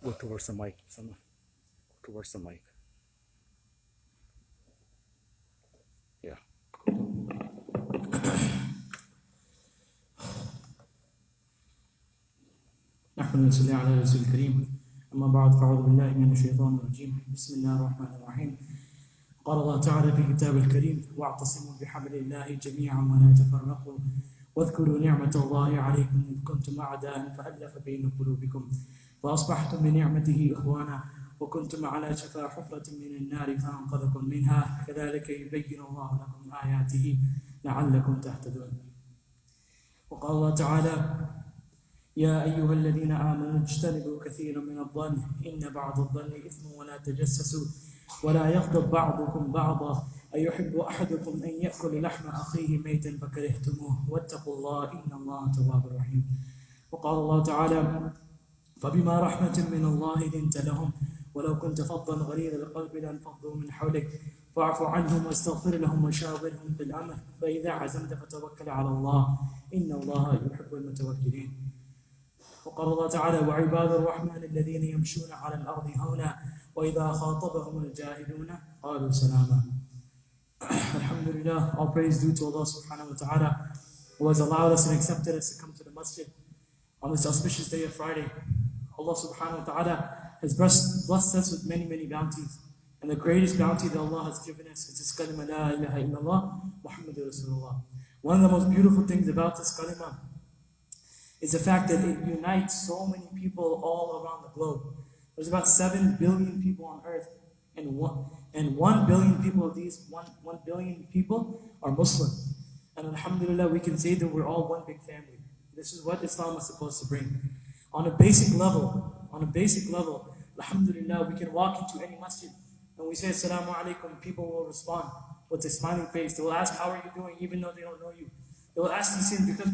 Go towards the mic, someone. Go towards the mic. Yeah. نحن نصلي على رسول الكريم أما بعد فأعوذ بالله من الشيطان الرجيم بسم الله الرحمن الرحيم قال الله تعالى في كتاب الكريم واعتصموا بحبل الله جميعا ولا تفرقوا واذكروا نعمة الله عليكم إذ كنتم أعداء فألف بين قلوبكم فأصبحتم بنعمته إخوانا وكنتم على شفا حفرة من النار فأنقذكم منها كذلك يبين الله لكم آياته لعلكم تهتدون. وقال الله تعالى يا أيها الذين آمنوا اجتنبوا كثيرا من الظن إن بعض الظن إثم ولا تجسسوا ولا يغضب بعضكم بعضا أيحب أحدكم أن يأكل لحم أخيه ميتا فكرهتموه واتقوا الله إن الله تواب رحيم. وقال الله تعالى فبما رحمة من الله لنت لهم ولو كنت فظا غليظ القلب لانفضوا من حولك فاعف عنهم واستغفر لهم وشاورهم في الأمر فإذا عزمت فتوكل على الله إن الله يحب المتوكلين. وقال الله تعالى وعباد الرحمن الذين يمشون على الأرض هونا وإذا خاطبهم الجاهلون قالوا سلاما. Alhamdulillah, all praise due to Allah subhanahu wa ta'ala who has allowed us and accepted us to come to the Masjid on this auspicious day of Friday. Allah subhanahu wa ta'ala has blessed us with many, many bounties. And the greatest bounty that Allah has given us is this kalima la ilaha illallah Muhammadur Rasulullah. One of the most beautiful things about this kalima is the fact that it unites so many people all around the globe. There's about 7 billion people on earth, and 1 billion people of these 1 billion people are Muslim. And alhamdulillah, we can say that we're all one big family. This is what Islam is supposed to bring. On a basic level, alhamdulillah, we can walk into any masjid and we say assalamu alaikum, people will respond with a smiling face. They will ask, how are you doing, even though they don't know you. They will ask these things because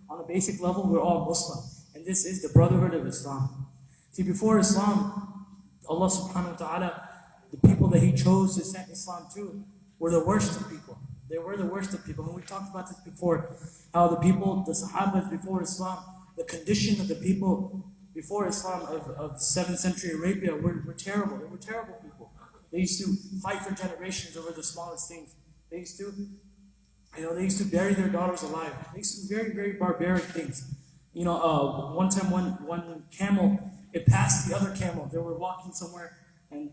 on a basic level, we're all Muslim. And this is the brotherhood of Islam. See, before Islam, Allah subhanahu wa ta'ala, the people that He chose to send Islam to were the worst of people. They were the worst of people. And we talked about this before, how the people, the Sahabas before Islam, the condition of the people before Islam of 7th century Arabia were terrible. They were terrible people. They used to fight for generations over the smallest things. They used to bury their daughters alive. They used to do very, very barbaric things. One time one camel, it passed the other camel. They were walking somewhere and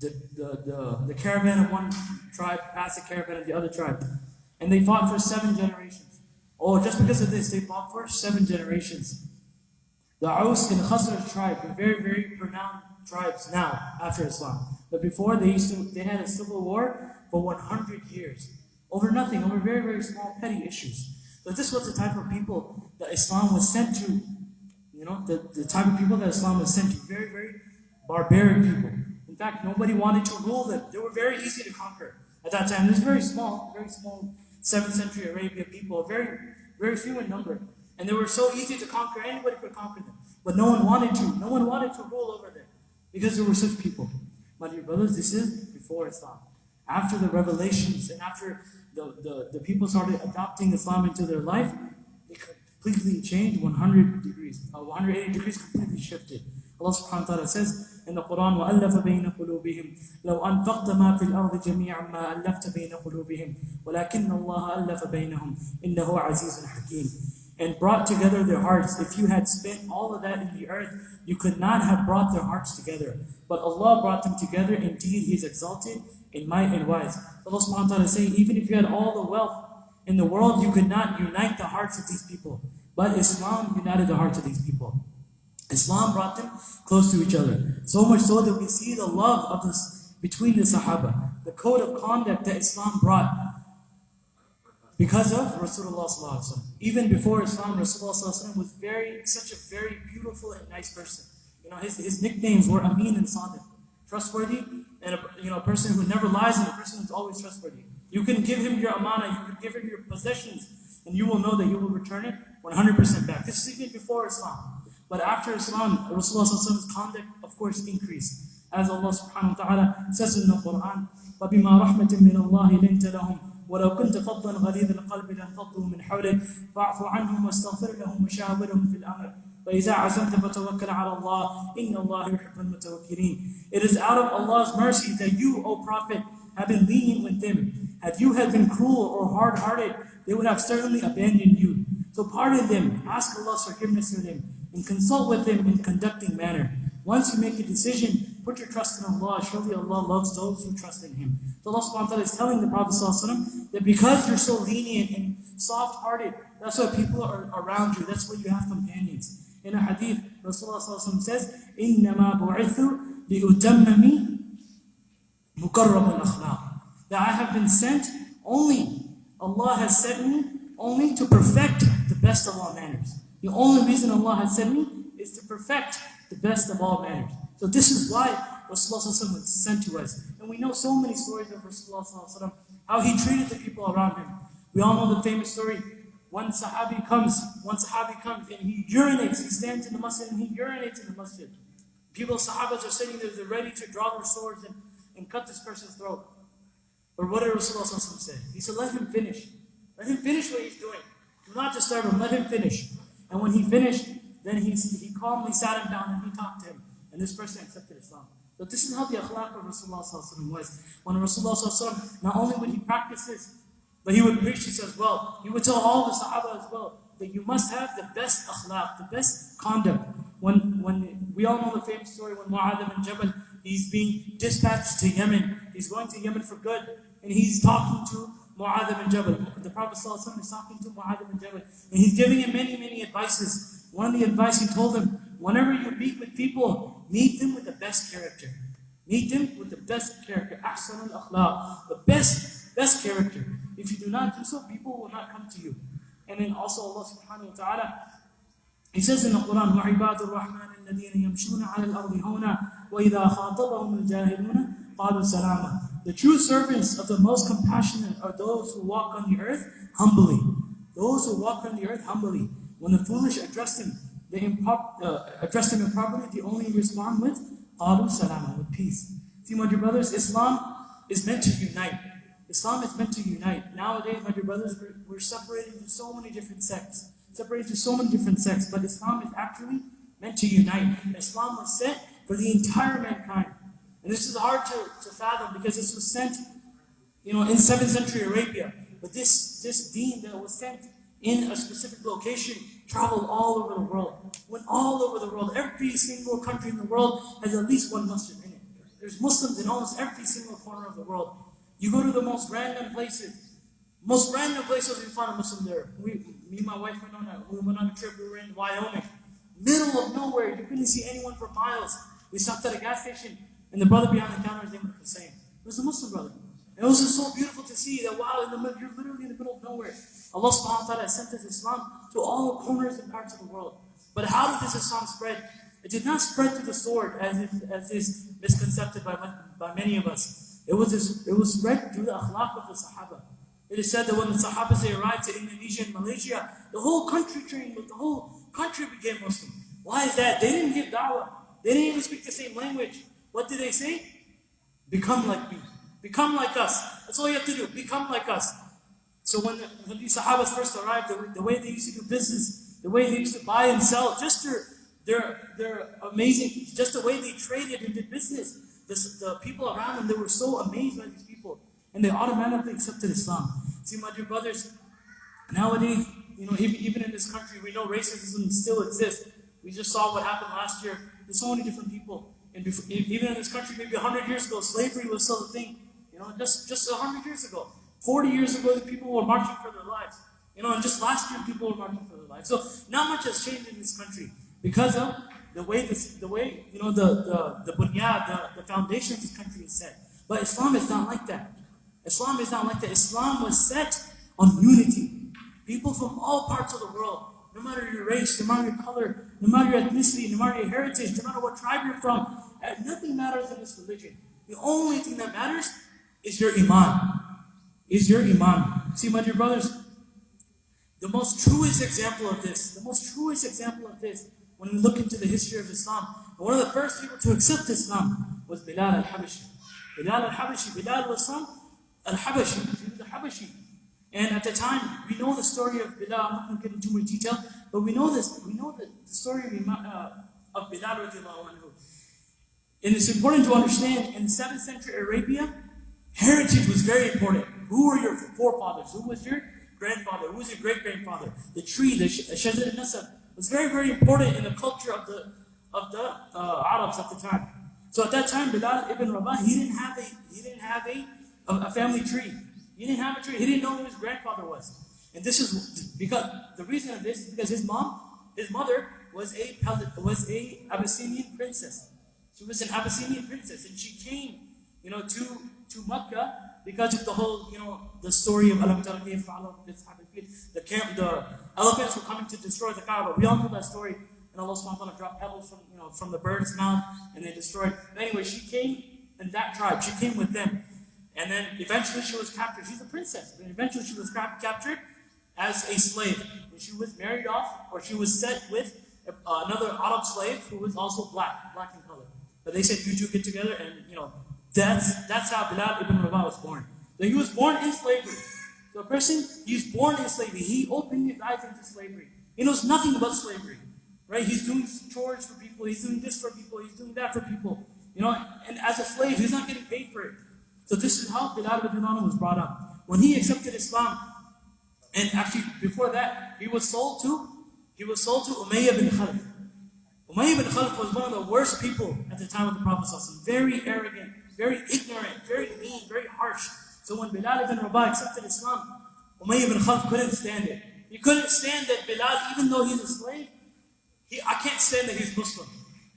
the caravan of one tribe passed the caravan of the other tribe. And they fought for 7 generations. Oh, just because of this, they fought for 7 generations. The Aus and Khazraj tribe were very, very renowned tribes now, after Islam. But before, they had a civil war for 100 years. Over nothing, over very, very small, petty issues. So this was the type of people that Islam was sent to. The type of people that Islam was sent to. Very, very barbaric people. In fact, nobody wanted to rule them. They were very easy to conquer. At that time, it was very small 7th century Arabia people, very, very few in number. And they were so easy to conquer, anybody could conquer them. But no one wanted to. No one wanted to rule over them because there were such people. My dear brothers, this is before Islam. After the revelations and after the people started adopting Islam into their life, it completely changed 100 degrees. 180 degrees completely shifted. Allah subhanahu wa ta'ala says in the Quran, وَأَلَّفَ بَيْنَ قُلُوبِهِمْ لَوْ أَنْفَقْتَ مَا فِي الْأَرْضِ جَمِيعًا مَا أَلَّفْتَ بَيْنَ قُلُوبِهِمْ وَلَكِنَّ اللَّهَ أَلَّفَ بَيْنَهُمْ إِنَّهُ عَزِيزٌ حَكِيمٌ. And brought together their hearts. If you had spent all of that in the earth, you could not have brought their hearts together. But Allah brought them together. Indeed, He is exalted in might and wise. Allah subhanahu wa ta'ala is saying, even if you had all the wealth in the world, you could not unite the hearts of these people. But Islam united the hearts of these people. Islam brought them close to each other. So much so that we see the love between the Sahaba. The code of conduct that Islam brought because of Rasulullah sallallahu alaihi wasallam. Even before Islam, Rasulullah sallallahu alaihi wasallam was such a very beautiful and nice person. His nicknames were Amin and Sadiq, trustworthy, and a person who never lies and a person who's always trustworthy. You can give him your amana, you can give him your possessions, and you will know that you will return it 100% back. This is even before Islam. But after Islam, Rasulullah sallallahu alaihi wasallam's conduct, of course, increased. As Allah subhanahu wa ta'ala says in the Quran, وَبِمَا رَحْمَةٍ مِّنَ اللَّهِ لِنْتَ لَهُمْ ولو كنت فظا غليظ القلب لانفضوا من حولك فاعف عنهم واستغفر لهم وشاورهم في الامر وَإِذَا عَزَمْتَ فَتَوَكَّلْ عَلَى اللَّهِ إِنَّ اللَّهَ يُحِبُّ الْمُتَوَكِّلِينَ. It is out of Allah's mercy that you, O Prophet, have been lenient with them. Had you had been cruel or hard-hearted, they would have certainly abandoned you. So pardon them, ask Allah's forgiveness for them, and consult with them in conducting manner. Once you make a decision, put your trust in Allah. Surely Allah loves those who trust in Him. So Allah subhanahu wa ta'ala is telling the Prophet ﷺ that because you're so lenient and soft-hearted, that's why people are around you. That's why you have companions. In a hadith, Rasulullah ﷺ says, إِنَّمَا بُعِثُ لِأُتَمَّمِ مُقَرَّبُ الْأَخْلَاقِ. That I have been sent only, Allah has sent me only to perfect the best of all manners. The only reason Allah has sent me is to perfect the best of all manners. So this is why Rasulullah was sent to us. And we know so many stories of Rasulullah, how he treated the people around him. We all know the famous story. One Sahabi comes and he urinates. He stands in the masjid and he urinates in the masjid. People, Sahabas are sitting there, they're ready to draw their swords and cut this person's throat. But what did Rasulullah say? He said, let him finish. Let him finish what he's doing. Do not disturb him, let him finish. And when he finished, then he calmly sat him down and he talked to him. And this person accepted Islam. So this is how the akhlaq of Rasulullah was. When Rasulullah, not only would he practice this, but he would preach this as well. He would tell all the Sahaba as well that you must have the best akhlaq, the best conduct. When we all know the famous story when Mu'adh ibn Jabal, he's being dispatched to Yemen. He's going to Yemen for good. And he's talking to Mu'adh ibn Jabal. The Prophet ﷺ is talking to Mu'adh ibn Jabal. And he's giving him many, many advices. One of the advice he told him, whenever you meet with people, meet them with the best character. Meet them with the best character. Ahsan al-akhlaq. The best character. If you do not do so, people will not come to you. And then also Allah subhanahu wa ta'ala, He says in the Quran, وَعِبَادُ الرَّحْمَنِ الَّذِينَ يَمْشُونَ عَلَى الْأَرْضِ هَوْنًا وَإِذَا خَاطَبَهُمُ الْجَاهِلُونَ قَالُوا سَلَامًا. The true servants of the most compassionate are those who walk on the earth humbly. Those who walk on the earth humbly. When the foolish address them, address them improperly, they only respond with قَالُوا سَلَامًا, with peace. See, my dear brothers, Islam is meant to unite. Islam is meant to unite. Nowadays, my dear brothers, we're separated into so many different sects. But Islam is actually meant to unite. Islam was sent for the entire mankind. And this is hard to fathom because this was sent, in 7th century Arabia. But this deen that was sent in a specific location traveled all over the world. Went all over the world. Every single country in the world has at least one masjid in it. There's Muslims in almost every single corner of the world. You go to the most random places we find a Muslim there. Me and my wife went on a trip, we were in Wyoming. Middle of nowhere, you couldn't see anyone for miles. We stopped at a gas station, and the brother behind the counter, his name was Hussein. It was a Muslim brother. And it was just so beautiful to see that, wow, you're literally in the middle of nowhere. Allah subhanahu wa ta'ala sent us Islam to all corners and parts of the world. But how did this Islam spread? It did not spread through the sword, as is misconcepted by many of us. It was spread through the akhlaq of the Sahaba. It is said that when the Sahabas arrived to Indonesia and Malaysia, the whole country became Muslim. Why is that? They didn't give da'wah. They didn't even speak the same language. What did they say? Become like me. Become like us. That's all you have to do. Become like us. So when these Sahabas first arrived, the way they used to do business, the way they used to buy and sell, just their amazing, just the way they traded and did business. The people around them, they were so amazed by these people. And they automatically accepted Islam. See, my dear brothers, nowadays, even in this country, we know racism still exists. We just saw what happened last year. There's so many different people. And even in this country, maybe 100 years ago, slavery was still a thing. Just 100 years ago. 40 years ago, the people were marching for their lives. And just last year, people were marching for their lives. So not much has changed in this country because of the bunyad, the foundation of this country is set. But Islam is not like that. Islam is not like that. Islam was set on unity. People from all parts of the world, no matter your race, no matter your color, no matter your ethnicity, no matter your heritage, no matter what tribe you're from, nothing matters in this religion. The only thing that matters is your iman. See, my dear brothers, the most truest example of this, when we look into the history of Islam, one of the first people to accept Islam was Bilal al-Habashi. Bilal was from Al-Habashi, he was a Habashi. And at the time, we know the story of Bilal, I'm not going to get into more detail, But we know this. We know the story of Bilal radiallahu anhu. And it's important to understand, in the 7th century Arabia, heritage was very important. Who were your forefathers? Who was your grandfather? Who was your great-grandfather? The tree, the Shajar al-Nasab, was very, very important in the culture of the Arabs at the time. So at that time, Bilal ibn Rabah, he didn't have a family tree. He didn't have a tree. He didn't know who his grandfather was. And this is because the reason of this is because his mother was a Abyssinian princess. She was an Abyssinian princess, and she came, to Mecca because of the whole, the story of Alam Tara Kayfa Fa'ala Rabbuka Ashabil Fil. The elephants were coming to destroy the Kaaba. We all know that story. And Allah subhanahu wa ta'ala dropped pebbles from the bird's mouth, and they destroyed. But anyway, she came in that tribe. She came with them. And then eventually she was captured. She's a princess. And eventually she was captured as a slave. And she was married off, or she was set with another Arab slave who was also black in color. But they said, you two get together, and that's how Bilal ibn Rabah was born. So he was born in slavery. So a person, he's born in slavery. He opened his eyes into slavery. He knows nothing about slavery. Right? He's doing chores for people, he's doing this for people, he's doing that for people. And as a slave, he's not getting paid for it. So this is how Bilal ibn Rabah was brought up. When he accepted Islam, and actually before that, he was sold to Umayyah bin Khalaf. Umayyah bin Khalaf was one of the worst people at the time of the Prophet ﷺ. Very arrogant, very ignorant, very mean, very harsh. So when Bilal ibn Rabah accepted Islam, Umayyah bin Khalaf couldn't stand it. He couldn't stand that Bilal, even though he's a slave, I can't stand that he's Muslim.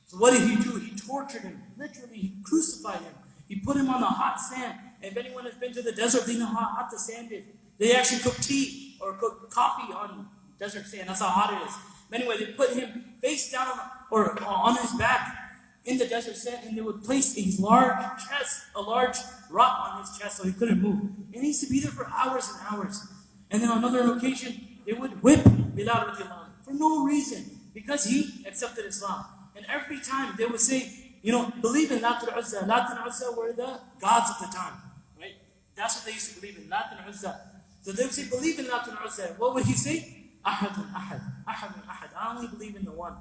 So what did he do? He tortured him. Literally, he crucified him. He put him on the hot sand. And if anyone has been to the desert, they know how hot the sand is. They actually cook tea or cook coffee on desert sand. That's how hot it is. But anyway, they put him face down or on his back in the desert sand, and they would place a large rock on his chest so he couldn't move. And he used to be there for hours and hours. And then on another occasion, they would whip Bilal radiallahu anhu for no reason, because he accepted Islam. And every time they would say, believe in Lat al-Uzza. Lat and Uzza were the gods of the time. Right? That's what they used to believe in, Lat and Uzza. So they would say, believe in Lat and Uzza. What would he say? Ahadun ahad. Ahadun ahad. I only believe in the one.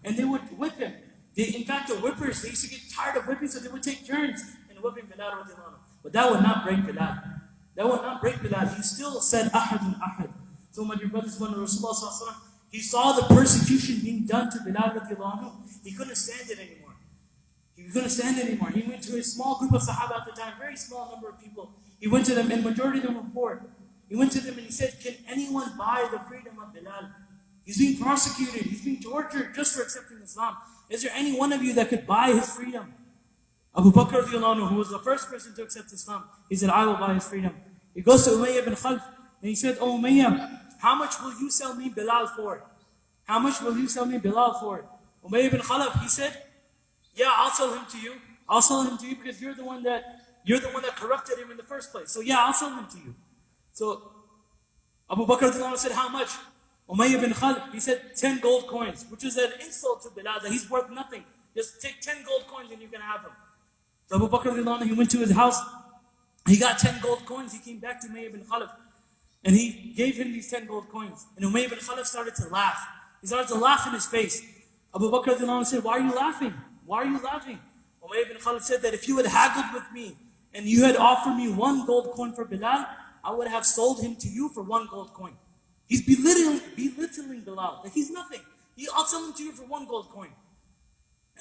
And they would whip him. In fact, the whippers, they used to get tired of whipping, so they would take turns in whipping Bilal radiallahu anhu. But that would not break Bilal. He still said Ahadun ahad. So my dear brothers, when Rasulullah sallallahu alaihi wasallam, he saw the persecution being done to Bilal radiallahu anhu, he couldn't stand it anymore. He went to a small group of Sahaba at the time, very small number of people. He went to them, and majority of them were poor. He went to them and he said, can anyone buy the freedom of Bilal? He's being prosecuted, he's being tortured just for accepting Islam. Is there any one of you that could buy his freedom? Abu Bakr radiallahu anhu, who was the first person to accept Islam, he said, I will buy his freedom. He goes to Umayyah bin Khalaf, and he said, oh Umayyah, how much will you sell me Bilal for? Umayyah bin Khalaf, he said, yeah, I'll sell him to you because you're the one that corrupted him in the first place. So yeah, I'll sell him to you. So Abu Bakr said, how much? Umayyah bin Khalaf, he said 10 gold coins, which is an insult to Bilal, that he's worth nothing. Just take 10 gold coins and you can have him. So Abu Bakr, he went to his house, he got 10 gold coins, he came back to Umayyah bin Khalaf, and he gave him these 10 gold coins. And Umayyah bin Khalaf started to laugh. He started to laugh in his face. Abu Bakr said, why are you laughing? Umayyah bin Khalaf said that if you had haggled with me and you had offered me 1 gold coin for Bilal, I would have sold him to you for 1 gold coin. He's belittling Bilal. Like he's nothing. I'll sell him to you for 1 gold coin.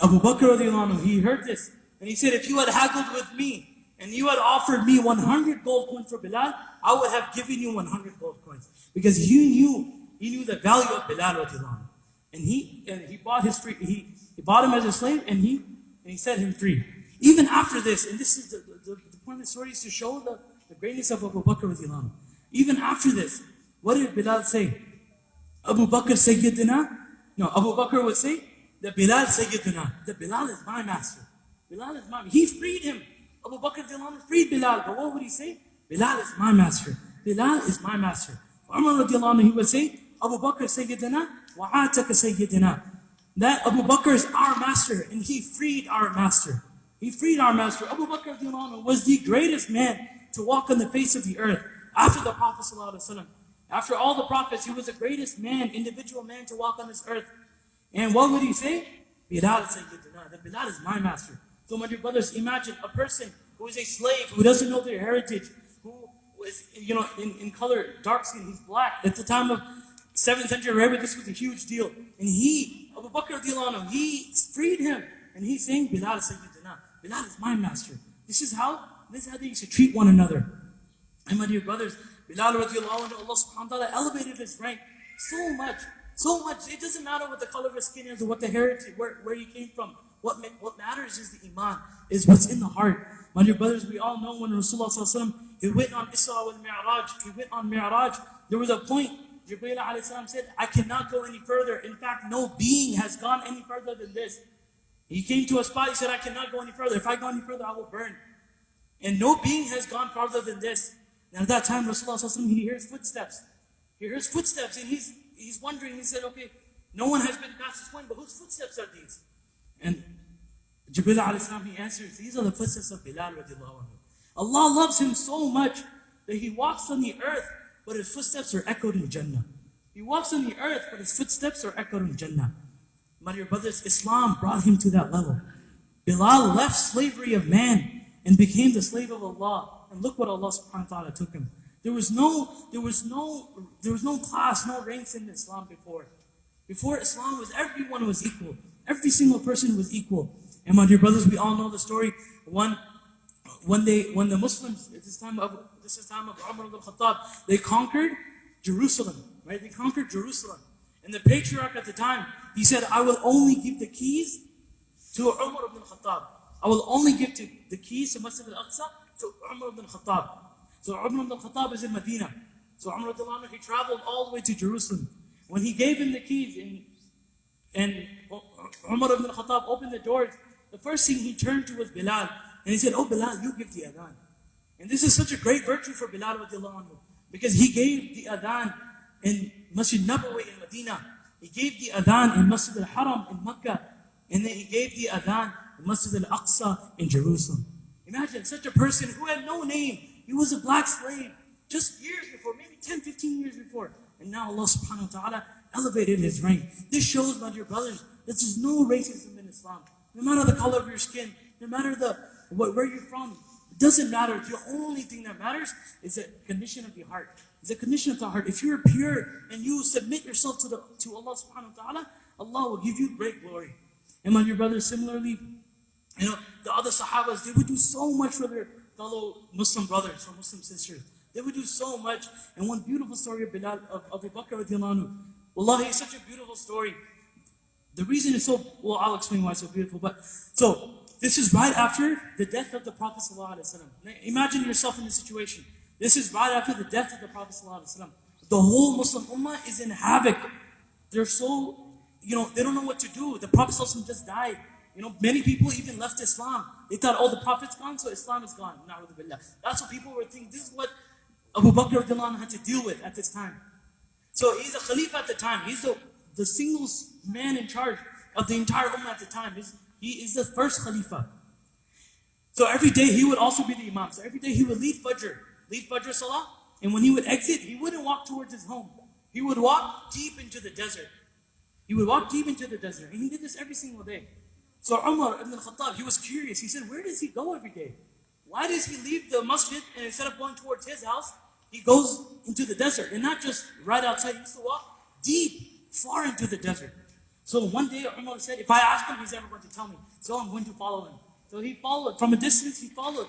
Abu Bakr, he heard this. And he said, if you had haggled with me and you had offered me 100 gold coins for Bilal, I would have given you 100 gold coins. Because he knew the value of Bilal. And he bought he bought him as a slave, and he set him free. Even after this, and this is the point of the story, is to show the greatness of Abu Bakr. Even after this, what did Bilal say? Abu Bakr Sayyidina? No, Abu Bakr would say that Bilal Sayyidina, that Bilal is my master. He freed him. Abu Bakr freed Bilal, but what would he say? Bilal is my master. Umar radiallahu anhu, he would say, Abu Bakr Sayyidina, wa'ataka Sayyidina. That Abu Bakr is our master, and he freed our master. Abu Bakr radiallahu anhu was the greatest man to walk on the face of the earth after the Prophet sallallahu alaihi wasallam. After all the prophets, he was the greatest man, individual man to walk on this earth. And what would he say? Bilal Sayyidina. That Bilal is my master. So my dear brothers, imagine a person who is a slave, who doesn't know their heritage, who is, in color, dark skin, he's black. At the time of 7th century Arabia, this was a huge deal. And he, Abu Bakr radiallahu anhu, he freed him. And he's saying, Bilal Sayyidina. Bilal is my master. This is how they used to treat one another. And my dear brothers, Bilal radiallahu anhu, Allah subhanahu wa ta'ala elevated his rank so much. So much. It doesn't matter what the color of his skin is or what the heritage, where he came from. What matters is the iman, is what's in the heart. My dear brothers, we all know when Rasulullah sallallahu alaihi wasallam, he went on Isra wal Mi'raj. He went on Mi'raj. There was a point, Jibreel alayhi salam said, I cannot go any further. In fact, no being has gone any further than this. He came to a spot, he said, I cannot go any further. If I go any further, I will burn. And no being has gone farther than this. And at that time, Rasulullah sallallahu alaihi wasallam, he hears footsteps. He hears footsteps and he's wondering, he said, okay, no one has been past this point, but whose footsteps are these? And Jibreel alayhi salam, he answers, these are the footsteps of Bilal radiallahu anhu. Allah loves him so much that he walks on the earth, but his footsteps are echoed in Jannah. He walks on the earth, but his footsteps are echoed in Jannah. My dear brothers, Islam brought him to that level. Bilal left slavery of man and became the slave of Allah. And look what Allah subhanahu wa ta'ala took him. There was no class, no ranks in Islam before. Before Islam everyone was equal. Every single person was equal. And my dear brothers, we all know the story. When the Muslims, this is time of Umar ibn Khattab, they conquered Jerusalem, right? They conquered Jerusalem. And the patriarch at the time, he said, I will only give the keys to Umar ibn Khattab. I will only give the keys to Masjid al-Aqsa to Umar ibn Khattab. So Umar ibn Khattab is in Medina. So Umar ibn he traveled all the way to Jerusalem. When he gave him the keys and Umar ibn Khattab opened the doors, the first thing he turned to was Bilal. And he said, oh Bilal, you give the adhan. And this is such a great virtue for Bilal radiallahu anhu, because he gave the adhan in Masjid Nabawi in Medina. He gave the adhan in Masjid al-Haram in Mecca. And then he gave the adhan in Masjid al-Aqsa in Jerusalem. Imagine such a person who had no name. He was a black slave just years before, maybe 10, 15 years before. And now Allah subhanahu wa ta'ala elevated his rank. This shows, my dear brothers, that there's no racism in Islam. No matter the color of your skin, no matter where you're from, it doesn't matter. The only thing that matters is the condition of the heart. It's the condition of the heart. If you're pure and you submit yourself to Allah subhanahu wa ta'ala, Allah will give you great glory. And my dear brothers, similarly, the other Sahabas, they would do so much for their fellow Muslim brothers or Muslim sisters. They would do so much. And one beautiful story of Bilal, of Abu Bakr radiallahu anhu. Wallahi, it's such a beautiful story. The reason it's so, I'll explain why it's so beautiful. So, this is right after the death of the Prophet sallallahu alaihi wasallam. Imagine yourself in this situation. This is right after the death of the Prophet sallallahu alaihi wasallam. The whole Muslim ummah is in havoc. They're so, they don't know what to do. The Prophet sallallahu alaihi wasallam just died. Many people even left Islam. They thought, oh, the Prophet's gone, so Islam is gone. Na'udhu billah. That's what people were thinking. This is what Abu Bakr radiallahu anhu had to deal with at this time. So he's a Khalifa at the time. He's the single man in charge of the entire Ummah at the time. He is the first Khalifa. So every day he would also be the Imam. So every day he would lead Fajr Salah. And when he would exit, he wouldn't walk towards his home. He would walk deep into the desert. And he did this every single day. So Umar ibn Khattab, he was curious. He said, where does he go every day? Why does he leave the masjid and instead of going towards his house, he goes into the desert? And not just right outside, he used to walk deep, far into the desert. So one day Umar said, if I ask him, he's never going to tell me. So I'm going to follow him. So he followed, from a distance, he followed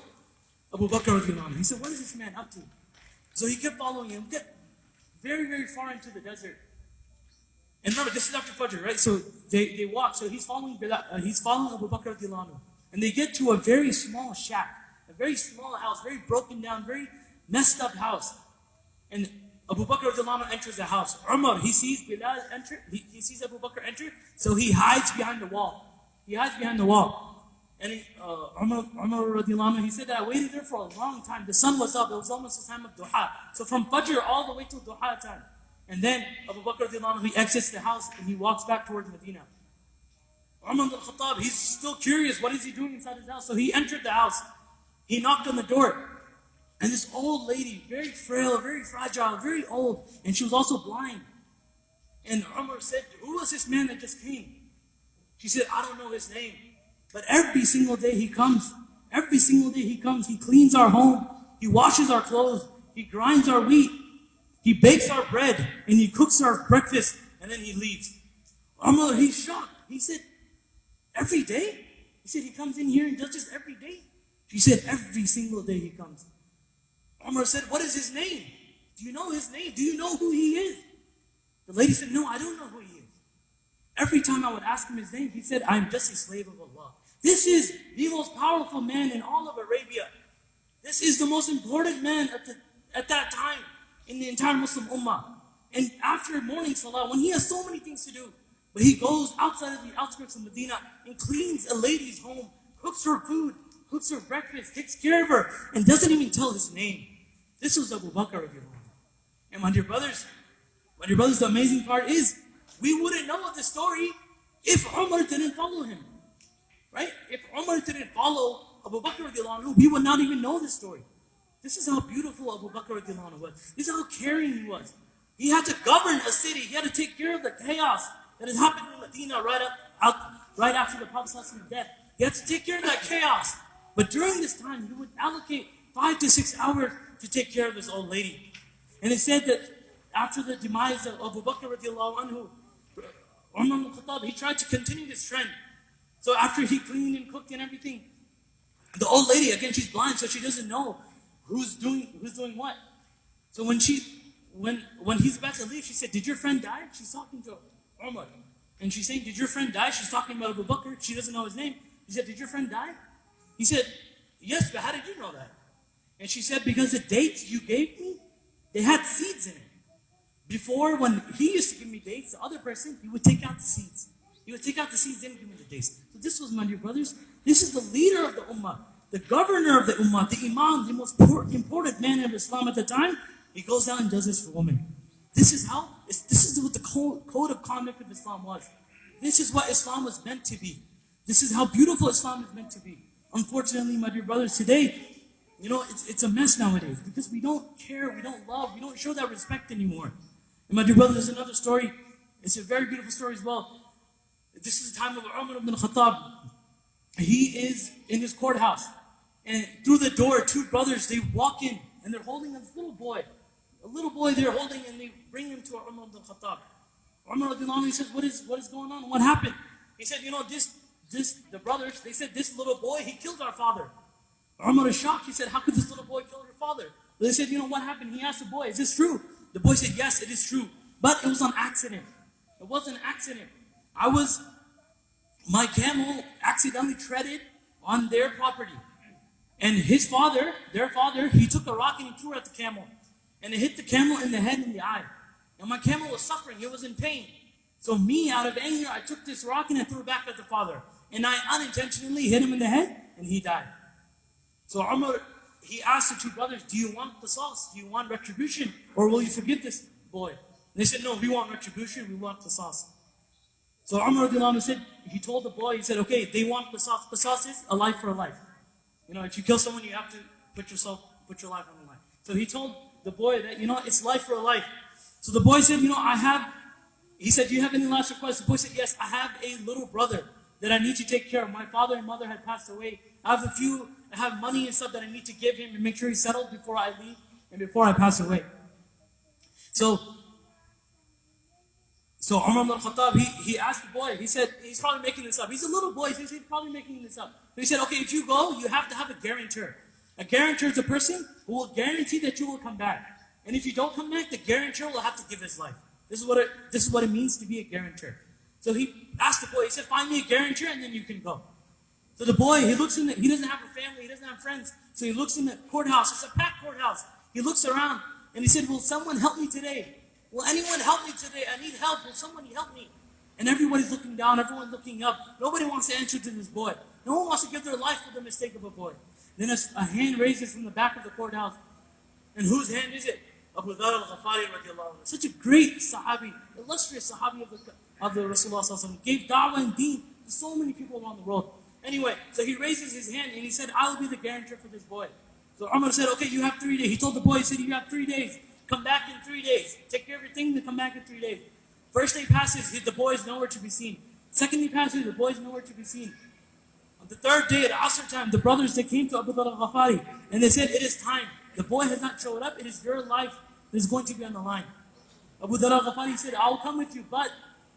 Abu Bakr radiallahu anhu. He said, what is this man up to? So he kept following him, get very, very far into the desert. And remember, this is after Fajr, right? So they walk. So he's following Abu Bakr radiallahu anhu. And they get to a very small shack, a very small house, very broken down, very messed up house. And Abu Bakr radiallahu anhu enters the house. Umar, he sees Bilal enter, he sees Abu Bakr enter, so he hides behind the wall. And Umar radiallahu anhu, he said that I waited there for a long time. The sun was up, it was almost the time of duha. So from Fajr all the way till duha time. And then Abu Bakr radiallahu anhu, he exits the house and he walks back towards Medina. Umar ibn Khattab, he's still curious, what is he doing inside his house? So he entered the house. He knocked on the door. And this old lady, very frail, very fragile, very old, and she was also blind. And Umar said, who was this man that just came? She said, I don't know his name. But every single day he comes. Every single day he comes. He cleans our home. He washes our clothes. He grinds our wheat. He bakes our bread. And he cooks our breakfast. And then he leaves. Umar, he's shocked. He said, every day? He said, he comes in here and does this every day? She said, every single day he comes. Umar said, what is his name? Do you know his name? Do you know who he is? The lady said, no, I don't know who he is. Every time I would ask him his name, he said, I'm just a slave of Allah. This is the most powerful man in all of Arabia. This is the most important man at that time in the entire Muslim Ummah. And after morning salah, when he has so many things to do, but he goes outside of the outskirts of Medina and cleans a lady's home, cooks her food, cooks her breakfast, takes care of her, and doesn't even tell his name. This was Abu Bakr. And my dear brothers, the amazing part is, we wouldn't know of the story if Umar didn't follow him. Right? If Umar didn't follow Abu Bakr, we would not even know this story. This is how beautiful Abu Bakr was. This is how caring he was. He had to govern a city. He had to take care of the chaos that had happened in Medina right after the Prophet's death. He had to take care of that chaos. But during this time, he would allocate 5 to 6 hours to take care of this old lady. And it said that after the demise of Abu Bakr radiallahu anhu, Umar ibn Khattab, he tried to continue this trend. So after he cleaned and cooked and everything, the old lady, again, she's blind, so she doesn't know who's doing what. So when he's about to leave, she said, did your friend die? She's talking to Umar. And she's saying, did your friend die? She's talking about Abu Bakr. She doesn't know his name. He said, did your friend die? He said, yes, but how did you know that? And she said, because the dates you gave me, they had seeds in it. Before, when he used to give me dates, the other person, he would take out the seeds. He would take out the seeds and give me the dates. So this was, my dear brothers, this is the leader of the ummah, the governor of the ummah, the imam, the most important man of Islam at the time. He goes down and does this for women. This is what the code of conduct of Islam was. This is what Islam was meant to be. This is how beautiful Islam is meant to be. Unfortunately, my dear brothers, today, it's a mess nowadays because we don't care, we don't love, we don't show that respect anymore. And my dear brothers, there's another story. It's a very beautiful story as well. This is the time of Umar ibn Khattab. He is in his courthouse. And through the door, 2 brothers, they walk in and they're holding this little boy. A little boy they're holding, and they bring him to Umar ibn Khattab. Umar ibn Khattab, he says, what is going on? What happened? He said, the brothers, they said, this little boy, he killed our father. Umar is shocked. He said, how could this little boy kill your father? They said, what happened? He asked the boy, is this true? The boy said, yes, it is true. But it was on accident. It wasn't an accident. My camel accidentally treaded on their property. And their father, he took a rock and he threw it at the camel. And it hit the camel in the head and the eye. And my camel was suffering. It was in pain. So me, out of anger, I took this rock and I threw it back at the father. And I unintentionally hit him in the head and he died. So Umar, he asked the 2 brothers, do you want the sauce? Do you want retribution? Or will you forgive this boy? And they said, no, we want retribution. We want the sauce. So Umar said, he told the boy, he said, okay, they want the sauce. The sauce is a life for a life. If you kill someone, you have to put your life on the line. So he told the boy that, it's life for a life. So the boy said, he said, do you have any last requests? The boy said, yes, I have a little brother that I need to take care of. My father and mother had passed away. I have money and stuff that I need to give him and make sure he's settled before I leave and before I pass away. So Umar ibn Khattab, he asked the boy, he said, he's probably making this up. He's a little boy, so he's probably making this up. But he said, okay, if you go, you have to have a guarantor. A guarantor is a person who will guarantee that you will come back. And if you don't come back, the guarantor will have to give his life. This is what it means to be a guarantor. So he asked the boy, he said, find me a guarantor and then you can go. So the boy, he doesn't have a family, he doesn't have friends. So he looks in the courthouse, it's a packed courthouse. He looks around and he said, will someone help me today? Will anyone help me today? I need help. Will somebody help me? And everybody's looking down, everyone's looking up. Nobody wants to answer to this boy. No one wants to give their life for the mistake of a boy. Then a hand raises from the back of the courthouse. And whose hand is it? Abu Dhar al-Ghafari radiallahu anhu. Such a great sahabi, illustrious sahabi of the Rasulullah sallallahu alaihi wasallam. Gave da'wah and deen to so many people around the world. Anyway, so he raises his hand and he said, I'll be the guarantor for this boy. So Umar said, okay, you have 3 days. He told the boy, he said, you have 3 days. Come back in 3 days. Take care of your things and come back in 3 days. First day passes, the boy is nowhere to be seen. Second day passes, the boy is nowhere to be seen. On the third day at Asr time, the brothers, they came to Abu Dhar al-Ghafari and they said, it is time. The boy has not showed up. It is your life that is going to be on the line. Abu Dhar al-Ghafari said, I will come with you, but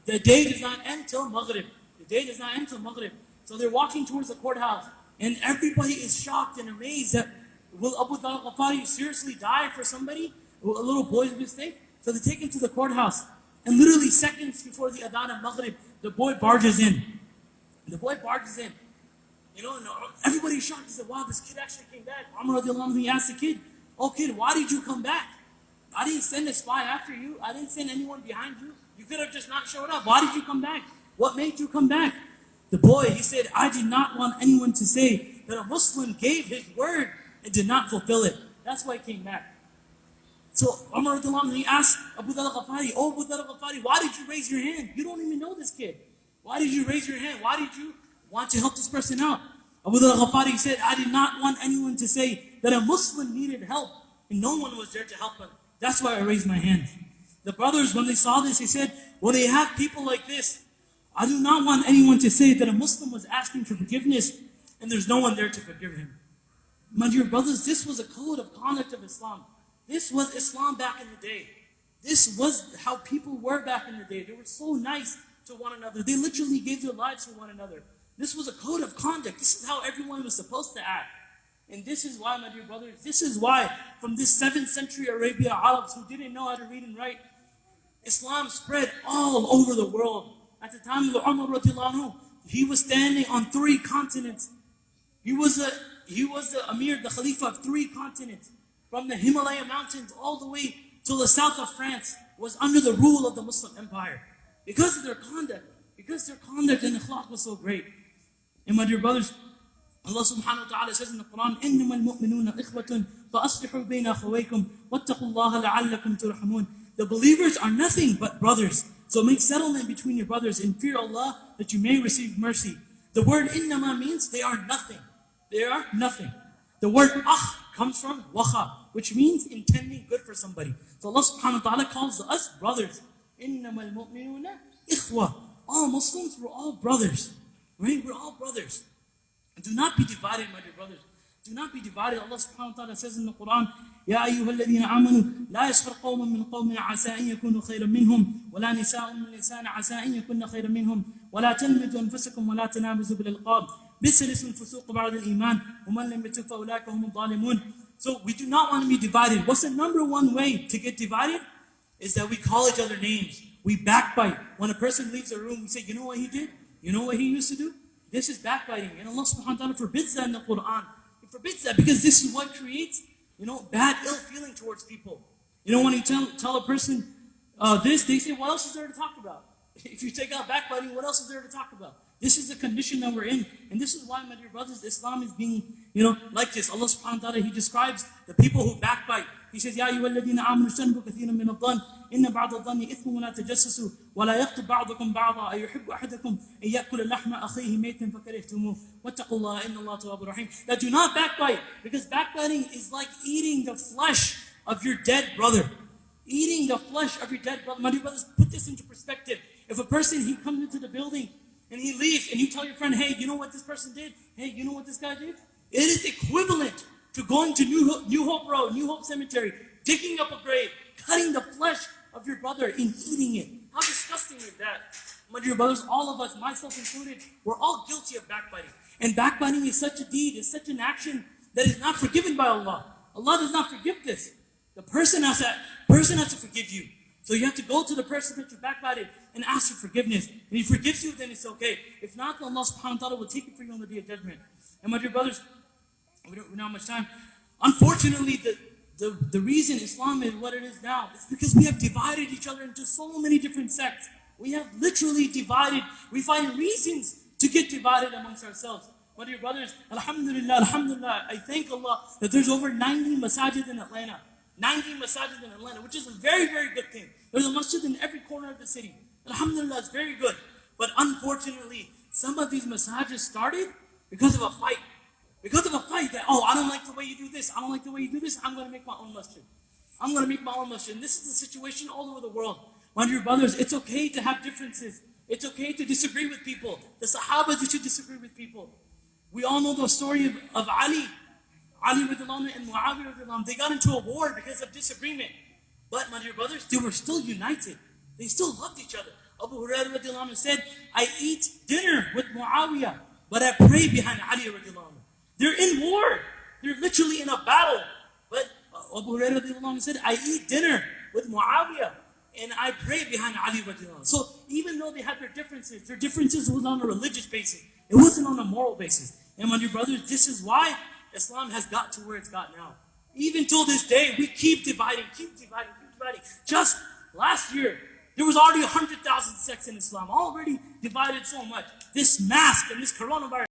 the day does not end till Maghrib. The day does not end till Maghrib. So they're walking towards the courthouse and everybody is shocked and amazed that will Abu Dhar al-Ghafari seriously die for somebody? A little boy's mistake? So they take him to the courthouse. And literally seconds before the Adhan of Maghrib, the boy barges in. The boy barges in. You know, and everybody's shocked. He said, wow, this kid actually came back. Umar radiallahu anhu, he asked the kid, oh kid, why did you come back? I didn't send a spy after you. I didn't send anyone behind you. You could have just not showed up. Why did you come back? What made you come back? The boy, he said, I did not want anyone to say that a Muslim gave his word and did not fulfill it. That's why he came back. So Umar radiallahu anhu, he asked Abu Dhar al-Ghafari, oh Abu Dhar al-Ghafari, why did you raise your hand? You don't even know this kid. Why did you raise your hand? Why did you want to help this person out? Abu Dhar al-Ghafari said, I did not want anyone to say that a Muslim needed help and no one was there to help him. That's why I raised my hand. The brothers, when they saw this, they said, when they have people like this, I do not want anyone to say that a Muslim was asking for forgiveness and there's no one there to forgive him. My dear brothers, this was a code of conduct of Islam. This was Islam back in the day. This was how people were back in the day. They were so nice to one another. They literally gave their lives for one another. This was a code of conduct. This is how everyone was supposed to act. And this is why, my dear brothers, this is why from this 7th century Arabia, Arabs who didn't know how to read and write, Islam spread all over the world. At the time of Umar radiallahu anhu, he was standing on 3 continents. He was the Amir, the Khalifa of 3 continents. From the Himalaya mountains all the way to the south of France was under the rule of the Muslim Empire. Because of their conduct. Because their conduct and akhlaq was so great. And my dear brothers, Allah subhanahu wa ta'ala says in the Quran, إِنَّمَا الْمُؤْمِنُونَ إِخْوَةٌ فَأَصْلِحُوا بَيْنَ أَخَوَيْكُمْ وَاتَّقُوا اللَّهَ لَعَلَّكُمْ تُرْحَمُونَ. The believers are nothing but brothers. So make settlement between your brothers and fear Allah that you may receive mercy. The word إِنَّمَا means they are nothing. They are nothing. The word akh comes from waha, which means intending good for somebody. So Allah subhanahu wa ta'ala calls us brothers. إِنَّمَا الْمُؤْمِنُونَ إِخْوَةٌ. All Muslims, we're all brothers. Right? We're all brothers. And do not be divided, my dear brothers. Do not be divided. Allah subhanahu wa ta'ala says in the Quran, يَا أَيُّهَا الَّذِينَ آمَنُوا لَا يَسْخَرْ قَوْمٌ مِّنْ قَوْمٍ عَسَىٰ أَن يَكُونُوا خَيْرًا مِّنْهُمْ وَلَا نِسَاءٌ مِّن نِسَاءٍ عَسَىٰ أَن يَكُنَّ خَيْرًا مِّنْهُمْ وَلَا تَلْمِزُوا أَنفُسَكُمْ وَلَا تَنَابَزُوا بِالْأَلْقَابِ بِئْسَ الِاسْمُ الْفُسُوقُ بَعْدَ الْإِيمَانِ وَمَن لَّمْ يَتُبْ فَأُولَٰئِكَ هُمُ الظَّالِمُونَ. So we do not want to be divided. What's the number one way to get divided? Is that we call each other names. We backbite. When a person leaves a room, we say, you know what he did? You know what he used to do? This is backbiting. And Allah subhanahu wa ta'ala forbids that in the Quran. He forbids that because this is what creates, bad ill feeling towards people. When you tell a person this, they say, what else is there to talk about? If you take out backbiting, what else is there to talk about? This is the condition that we're in. And this is why, my dear brothers, Islam is being, like this. Allah subhanahu wa ta'ala, He describes the people who backbite. He says, يَا أَيُّهَا الَّذِينَ آمَنُوا اجْتَنِبُوا كَثِيرًا مِّنَ الظَّنِّ إِنَّ بَعْضَ الظَّنِّ إِثْمٌ وَلَا تَجَسَّسُوا وَلَا يَغْتَبْ بَعْضُكُمْ بَعْضًا أَيُحِبُّ أَحَدُكُمْ أَن يَأْكُلَ لَحْمَ أَخِيهِ مَيْتًا فَكَرِهْتُمُوهُ وَاتَّقُوا اللَّهَ إِنَّ اللَّهَ تَوَّابٌ رَحِيمٌ. That do not backbite, because backbiting is like eating the flesh of your dead brother. Eating the flesh of your dead brother. My dear brothers, put this into perspective. If a person, he comes into the building and he leaves and you tell your friend, hey, you know what this person did? Hey, you know what this guy did? It is equivalent to going to New Hope Road, New Hope Cemetery, digging up a grave, cutting the flesh of your brother and eating it. How disgusting is that? My dear brothers, all of us, myself included, we're all guilty of backbiting. And backbiting is such a deed, is such an action that is not forgiven by Allah. Allah does not forgive this. The person has to forgive you. So you have to go to the person that you backbited and ask for forgiveness. And He forgives you, then it's okay. If not, then Allah subhanahu wa ta'ala will take it for you on the day of judgment. And my dear brothers, we don't have much time. Unfortunately, the reason Islam is what it is now is because we have divided each other into so many different sects. We have literally divided. We find reasons to get divided amongst ourselves. My dear brothers, alhamdulillah, I thank Allah that there's over 90 masajid in Atlanta. 90 masajid in Atlanta, which is a very, very good thing. There's a masjid in every corner of the city. Alhamdulillah, it's very good. But unfortunately, some of these masajid started because of a fight. Because of a fight that, oh, I don't like the way you do this, I don't like the way you do this, I'm going to make my own masjid. I'm going to make my own masjid. And this is the situation all over the world. My dear brothers, it's okay to have differences. It's okay to disagree with people. The Sahaba used to disagree with people. We all know the story of Ali. Ali radiallahu and Muawiyah radiallahu, they got into a war because of disagreement. But my dear brothers, they were still united. They still loved each other. Abu Hurairah radiallahu said, I eat dinner with Muawiyah, but I pray behind Ali radiallahu. They're in war. They're literally in a battle. But Abu Hurairah radiallahu said, I eat dinner with Muawiyah and I pray behind Ali radiallahu. So even though they had their differences was on a religious basis. It wasn't on a moral basis. And my dear brothers, this is why Islam has got to where it's got now. Even till this day, we keep dividing. Just last year, there was already 100,000 sects in Islam, already divided so much. This mask and this coronavirus